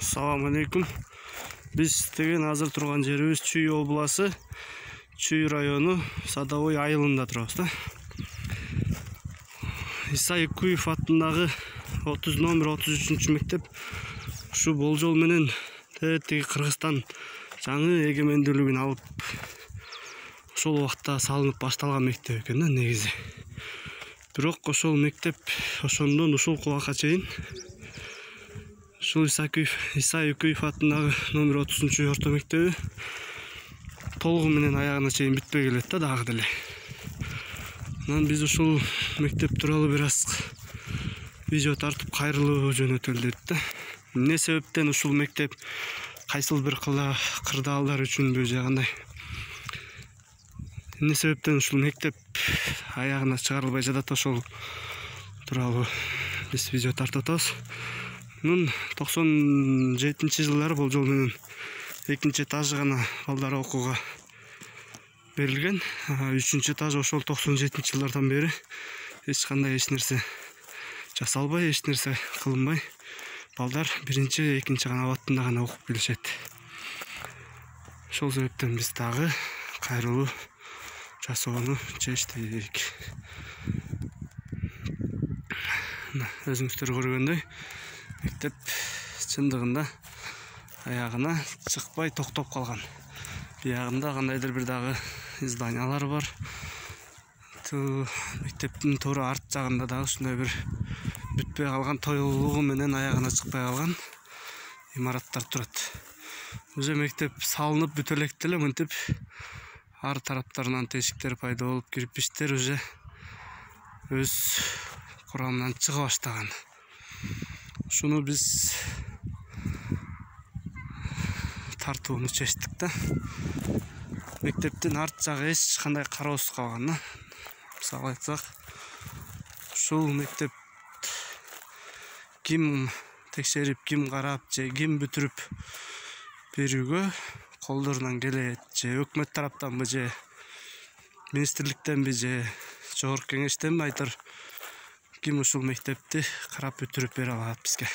Assalamu алейкум. Biz деген азыр турган жерибиз Чүй обласы, Чүй району, Садовой айылында турабыз да. Иса Экуев атындагы номер 33-мектеп ушу болжол менен тиги Кыргызстан жаңы эгемендүүлүгүн алып ошол убакта салынып башталган мектеп экен да негизи. Бирок ошол мектеп ошондон ушул убакка чейин ушул Иса Экуев атындагы номер 30 орто мектеби толугу менен аягына чейин бүтпөй келет да дагы деле. Анан биз ушул мектеп тууралуу бир аз видео тартып кайрылуу жөнөтөлү дедик да. Эмне себептен ушул мектеп кайсыл бир кырдаалдар үчүнбү же кандай? Эмне себептен ушул мектеп аягына чыгарылбай жатат, ошол тууралуу биз видео тартып атабыз. 97-жылдары болжол менен экинчи этажы гана балдар окууга берилген. 3-этаж ошол 97-жылдардан бери эч кандай нерсе жасалбай, эч нерсе кылынбай, балдар биринчи, экинчи кабатында гана окуп келишет. Ошол себептен биз дагы кайрылуу жасоону чечтик. Өзүңүздөр көргөндөй мектеп чындыгында аягына чыкпай токтоп калган. Биягында кандайдыр бир дагы зданиялар бар. Мектептин туура арт жагында дагы ушундай бир бүтпөй калган, тоюлугу менен аягына чыкпай калган имараттар турат. Уже мектеп салынып бүтө электе эле мынтип ар тараптарынан тешиктер пайда болуп, кирпичтер уже өз курамынан чыга баштаган. Ушуну биз тартууну чечтик да. Мектептин арт жагы эч кандай кароосуз калган да. Мисалы айтсак, ушул мектеп ким текшерип, ким карап же ким бүтүрүп берүүгө колдорунан келет, же өкмөт тараптанбы, же министрликтенби, же жогорку кеңештенби айтор ким ушул мектепти карап бүтүрүп бере алат бизге.